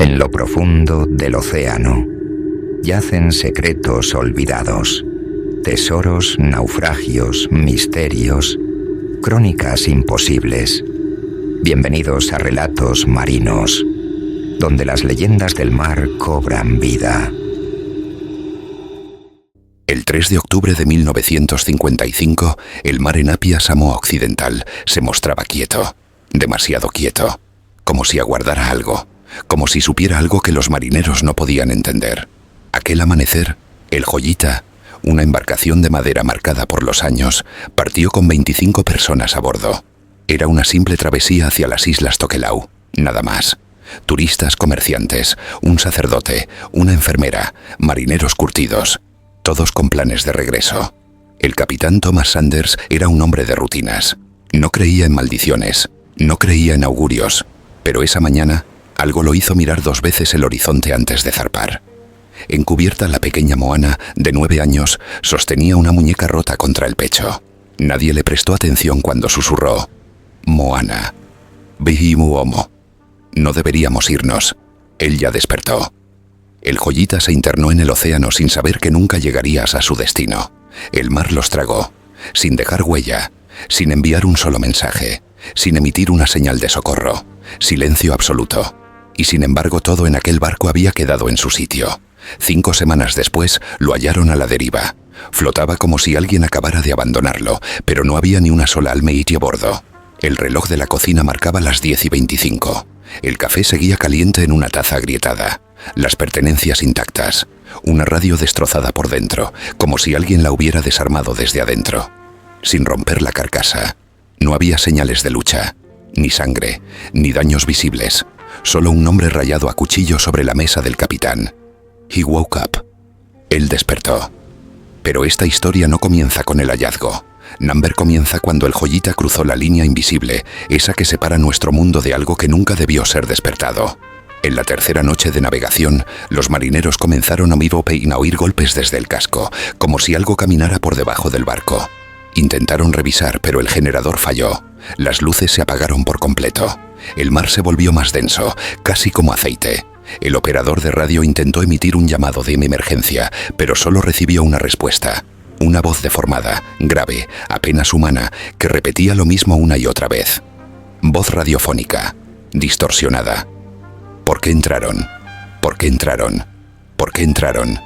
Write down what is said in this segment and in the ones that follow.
En lo profundo del océano yacen secretos olvidados, tesoros, naufragios, misterios, crónicas imposibles. Bienvenidos a Relatos Marinos, donde las leyendas del mar cobran vida. El 3 de octubre de 1955, el mar en Apia, Samoa Occidental, se mostraba quieto, demasiado quieto, como si aguardara algo, como si supiera algo que los marineros no podían entender. Aquel amanecer, el Joyita, una embarcación de madera marcada por los años, partió con 25 personas a bordo. Era una simple travesía hacia las islas Tokelau, nada más. Turistas, comerciantes, un sacerdote, una enfermera, marineros curtidos, todos con planes de regreso. El capitán Thomas Sanders era un hombre de rutinas. No creía en maldiciones, no creía en augurios, pero esa mañana algo lo hizo mirar 2 veces el horizonte antes de zarpar. Encubierta, la pequeña Moana, de 9 años, sostenía una muñeca rota contra el pecho. Nadie le prestó atención cuando susurró: «Moana, Bihimu Homo. No deberíamos irnos». Él ya despertó. El Joyita se internó en el océano sin saber que nunca llegarías a su destino. El mar los tragó, sin dejar huella, sin enviar un solo mensaje, sin emitir una señal de socorro. Silencio absoluto. Y sin embargo todo en aquel barco había quedado en su sitio. 5 semanas después lo hallaron a la deriva. Flotaba como si alguien acabara de abandonarlo, pero no había ni una sola almeiti a bordo. El reloj de la cocina marcaba las 10:25. El café seguía caliente en una taza agrietada. Las pertenencias intactas. Una radio destrozada por dentro, como si alguien la hubiera desarmado desde adentro. Sin romper la carcasa. No había señales de lucha, ni sangre, ni daños visibles. Solo un nombre rayado a cuchillo sobre la mesa del capitán. He woke up. Él despertó. Pero esta historia no comienza con el hallazgo. Number comienza cuando el Joyita cruzó la línea invisible, esa que separa nuestro mundo de algo que nunca debió ser despertado. En la tercera noche de navegación, los marineros comenzaron a oír golpes desde el casco, como si algo caminara por debajo del barco. Intentaron revisar, pero el generador falló. Las luces se apagaron por completo. El mar se volvió más denso, casi como aceite. El operador de radio intentó emitir un llamado de emergencia, pero solo recibió una respuesta. Una voz deformada, grave, apenas humana, que repetía lo mismo una y otra vez. Voz radiofónica, distorsionada. ¿Por qué entraron? ¿Por qué entraron? ¿Por qué entraron?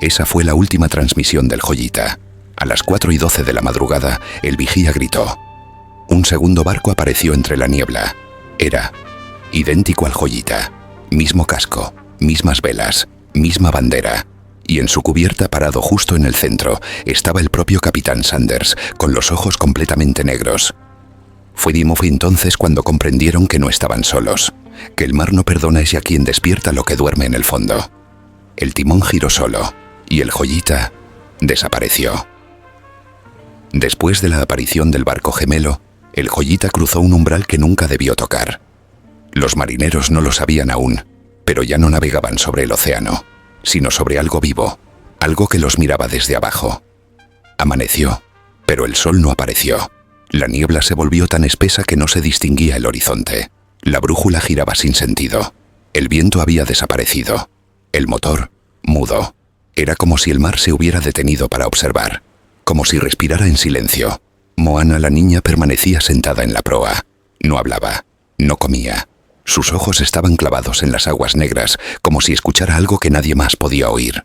Esa fue la última transmisión del Joyita. A las 4:12 de la madrugada, el vigía gritó. Un segundo barco apareció entre la niebla. Era idéntico al Joyita. Mismo casco, mismas velas, misma bandera. Y en su cubierta, parado justo en el centro, estaba el propio capitán Sanders, con los ojos completamente negros. Fue entonces cuando comprendieron que no estaban solos, que el mar no perdona ese a quien despierta lo que duerme en el fondo. El timón giró solo, y el Joyita desapareció. Después de la aparición del barco gemelo, el Joyita cruzó un umbral que nunca debió tocar. Los marineros no lo sabían aún, pero ya no navegaban sobre el océano, sino sobre algo vivo, algo que los miraba desde abajo. Amaneció, pero el sol no apareció. La niebla se volvió tan espesa que no se distinguía el horizonte. La brújula giraba sin sentido. El viento había desaparecido. El motor, mudo. Era como si el mar se hubiera detenido para observar, como si respirara en silencio. Moana, la niña, permanecía sentada en la proa. No hablaba, no comía. Sus ojos estaban clavados en las aguas negras, como si escuchara algo que nadie más podía oír.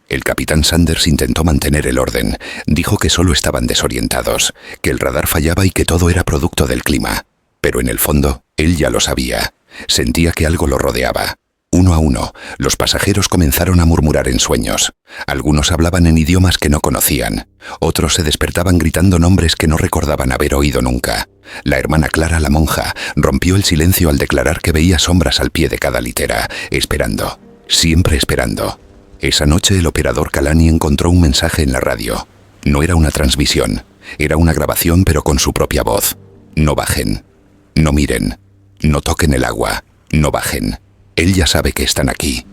El capitán Sanders intentó mantener el orden. Dijo que solo estaban desorientados, que el radar fallaba y que todo era producto del clima. Pero en el fondo, él ya lo sabía. Sentía que algo lo rodeaba. Uno a uno, los pasajeros comenzaron a murmurar en sueños. Algunos hablaban en idiomas que no conocían. Otros se despertaban gritando nombres que no recordaban haber oído nunca. La hermana Clara, la monja, rompió el silencio al declarar que veía sombras al pie de cada litera, esperando, siempre esperando. Esa noche el operador Kalani encontró un mensaje en la radio. No era una transmisión, era una grabación, pero con su propia voz. No bajen, no miren, no toquen el agua, no bajen. Él ya sabe que están aquí.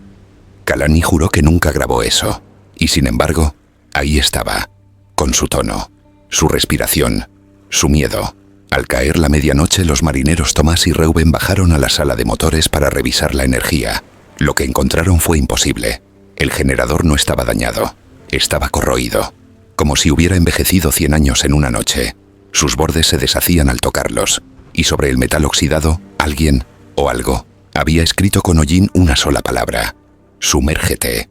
Kalani juró que nunca grabó eso. Y sin embargo, ahí estaba, con su tono, su respiración, su miedo. Al caer la medianoche, los marineros Tomás y Reuben bajaron a la sala de motores para revisar la energía. Lo que encontraron fue imposible. El generador no estaba dañado. Estaba corroído, como si hubiera envejecido 100 años en una noche. Sus bordes se deshacían al tocarlos, y sobre el metal oxidado, alguien, o algo, había escrito con hollín una sola palabra: sumérgete.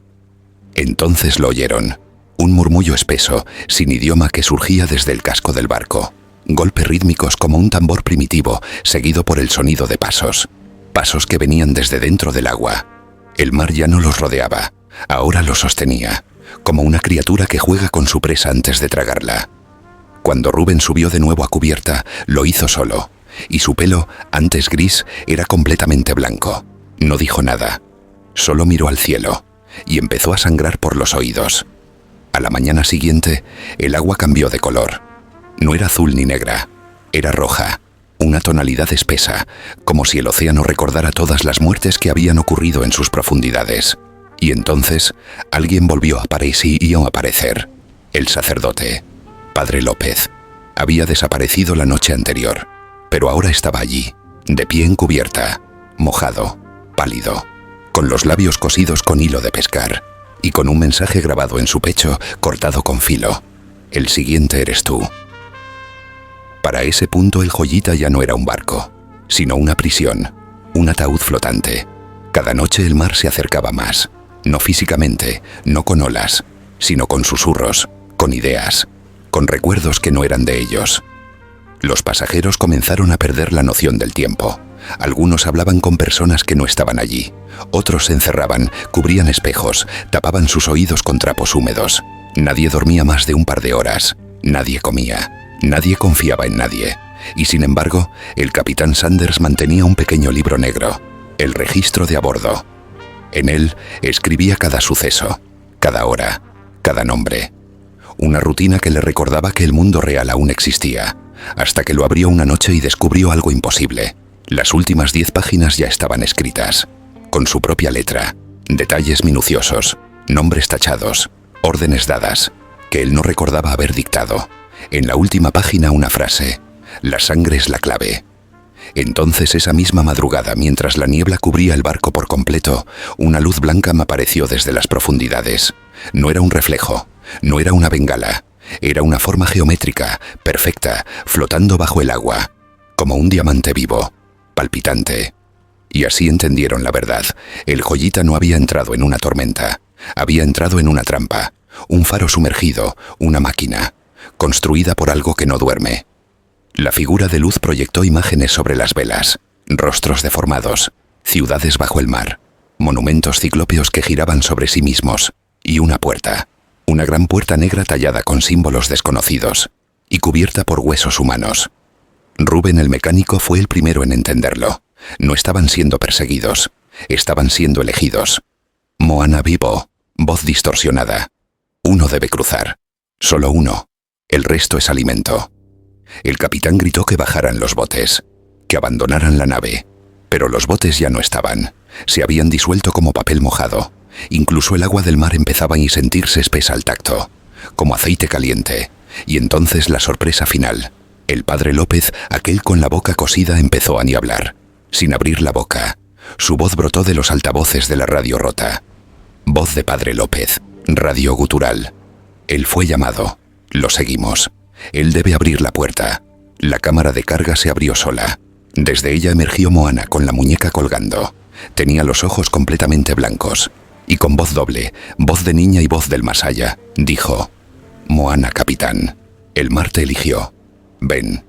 Entonces lo oyeron. Un murmullo espeso, sin idioma, que surgía desde el casco del barco. Golpes rítmicos como un tambor primitivo, seguido por el sonido de pasos. Pasos que venían desde dentro del agua. El mar ya no los rodeaba, ahora los sostenía, como una criatura que juega con su presa antes de tragarla. Cuando Rubén subió de nuevo a cubierta, lo hizo solo, y su pelo, antes gris, era completamente blanco. No dijo nada, solo miró al cielo, y empezó a sangrar por los oídos. A la mañana siguiente, el agua cambió de color. No era azul ni negra, era roja, una tonalidad espesa, como si el océano recordara todas las muertes que habían ocurrido en sus profundidades. Y entonces, alguien volvió a aparecer. El sacerdote, Padre López. Había desaparecido la noche anterior, pero ahora estaba allí, de pie en cubierta, mojado, pálido, con los labios cosidos con hilo de pescar, y con un mensaje grabado en su pecho, cortado con filo: el siguiente eres tú. Para ese punto el Joyita ya no era un barco, sino una prisión, un ataúd flotante. Cada noche el mar se acercaba más, no físicamente, no con olas, sino con susurros, con ideas, con recuerdos que no eran de ellos. Los pasajeros comenzaron a perder la noción del tiempo. Algunos hablaban con personas que no estaban allí. Otros se encerraban, cubrían espejos, tapaban sus oídos con trapos húmedos. Nadie dormía más de un par de horas. Nadie comía. Nadie confiaba en nadie. Y sin embargo, el capitán Sanders mantenía un pequeño libro negro, el registro de a bordo. En él escribía cada suceso, cada hora, cada nombre. Una rutina que le recordaba que el mundo real aún existía, hasta que lo abrió una noche y descubrió algo imposible. Las últimas 10 páginas ya estaban escritas, con su propia letra, detalles minuciosos, nombres tachados, órdenes dadas, que él no recordaba haber dictado. En la última página una frase: la sangre es la clave. Entonces, esa misma madrugada, mientras la niebla cubría el barco por completo, una luz blanca me apareció desde las profundidades. No era un reflejo, no era una bengala, era una forma geométrica, perfecta, flotando bajo el agua, como un diamante vivo, palpitante. Y así entendieron la verdad. El Joyita no había entrado en una tormenta, había entrado en una trampa, un faro sumergido, una máquina, construida por algo que no duerme. La figura de luz proyectó imágenes sobre las velas, rostros deformados, ciudades bajo el mar, monumentos ciclópeos que giraban sobre sí mismos, y una puerta, una gran puerta negra tallada con símbolos desconocidos, y cubierta por huesos humanos. Rubén el mecánico fue el primero en entenderlo. No estaban siendo perseguidos, estaban siendo elegidos. Moana vivo, voz distorsionada. Uno debe cruzar, solo uno, el resto es alimento. El capitán gritó que bajaran los botes, que abandonaran la nave, pero los botes ya no estaban, se habían disuelto como papel mojado. Incluso el agua del mar empezaba a sentirse espesa al tacto, como aceite caliente, y entonces la sorpresa final. El padre López, aquel con la boca cosida, empezó a nieblar, sin abrir la boca. Su voz brotó de los altavoces de la radio rota. Voz de padre López, radio gutural. Él fue llamado, lo seguimos. Él debe abrir la puerta. La cámara de carga se abrió sola. Desde ella emergió Moana con la muñeca colgando. Tenía los ojos completamente blancos. Y con voz doble, voz de niña y voz del más allá, dijo: Moana, capitán, el mar te eligió. Ven.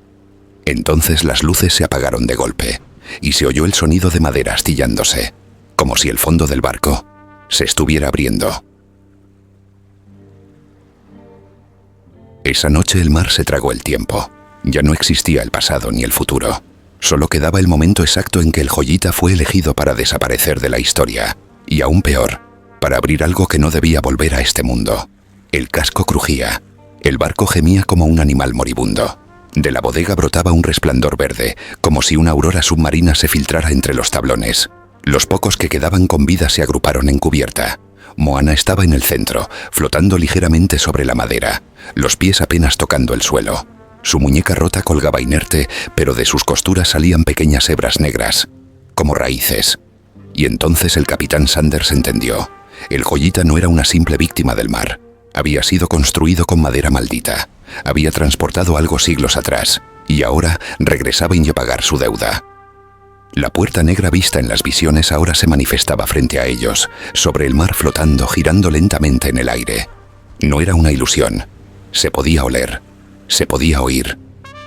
Entonces las luces se apagaron de golpe, y se oyó el sonido de madera astillándose, como si el fondo del barco se estuviera abriendo. Esa noche el mar se tragó el tiempo. Ya no existía el pasado ni el futuro. Solo quedaba el momento exacto en que el Joyita fue elegido para desaparecer de la historia. Y aún peor, para abrir algo que no debía volver a este mundo. El casco crujía. El barco gemía como un animal moribundo. De la bodega brotaba un resplandor verde, como si una aurora submarina se filtrara entre los tablones. Los pocos que quedaban con vida se agruparon en cubierta. Moana estaba en el centro, flotando ligeramente sobre la madera, los pies apenas tocando el suelo. Su muñeca rota colgaba inerte, pero de sus costuras salían pequeñas hebras negras, como raíces. Y entonces el capitán Sanders entendió. El joyita no era una simple víctima del mar. Había sido construido con madera maldita. Había transportado algo siglos atrás, y ahora regresaba a pagar su deuda. La puerta negra vista en las visiones ahora se manifestaba frente a ellos, sobre el mar flotando, girando lentamente en el aire. No era una ilusión. Se podía oler. Se podía oír.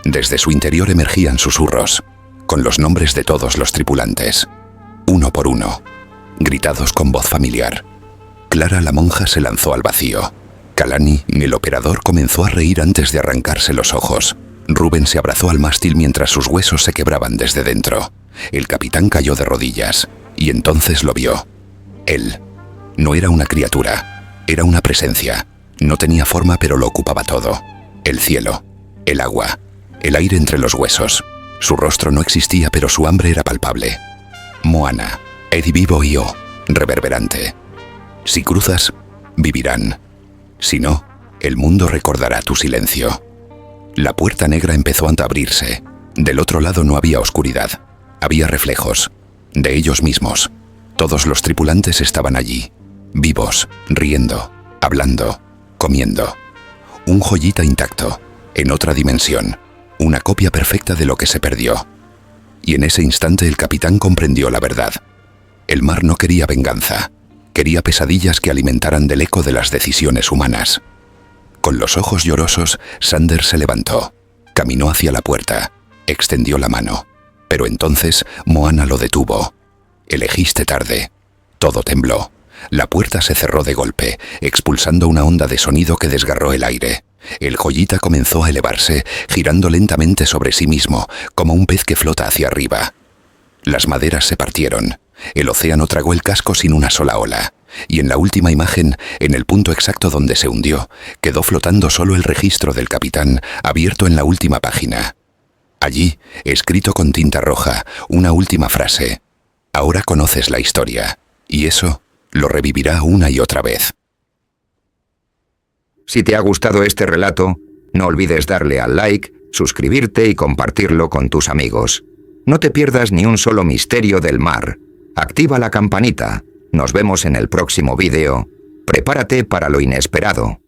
Desde su interior emergían susurros, con los nombres de todos los tripulantes. Uno por uno, gritados con voz familiar. Clara la monja se lanzó al vacío. Kalani, el operador, comenzó a reír antes de arrancarse los ojos. Rubén se abrazó al mástil mientras sus huesos se quebraban desde dentro. El capitán cayó de rodillas, y entonces lo vio. Él. No era una criatura, era una presencia. No tenía forma, pero lo ocupaba todo. El cielo, el agua, el aire entre los huesos. Su rostro no existía, pero su hambre era palpable. Moana, Eddie vivo y yo, reverberante. Si cruzas, vivirán. Si no, el mundo recordará tu silencio. La puerta negra empezó a abrirse. Del otro lado no había oscuridad. Había reflejos. De ellos mismos. Todos los tripulantes estaban allí. Vivos, riendo, hablando, comiendo. Un joyita intacto, en otra dimensión. Una copia perfecta de lo que se perdió. Y en ese instante el capitán comprendió la verdad. El mar no quería venganza. Quería pesadillas que alimentaran del eco de las decisiones humanas. Con los ojos llorosos, Sanders se levantó. Caminó hacia la puerta. Extendió la mano. Pero entonces Moana lo detuvo. Elegiste tarde. Todo tembló. La puerta se cerró de golpe, expulsando una onda de sonido que desgarró el aire. El joyita comenzó a elevarse, girando lentamente sobre sí mismo, como un pez que flota hacia arriba. Las maderas se partieron. El océano tragó el casco sin una sola ola. Y en la última imagen, en el punto exacto donde se hundió, quedó flotando solo el registro del capitán, abierto en la última página. Allí, escrito con tinta roja, una última frase. Ahora conoces la historia, y eso lo revivirá una y otra vez. Si te ha gustado este relato, no olvides darle al like, suscribirte y compartirlo con tus amigos. No te pierdas ni un solo misterio del mar. Activa la campanita. Nos vemos en el próximo vídeo. Prepárate para lo inesperado.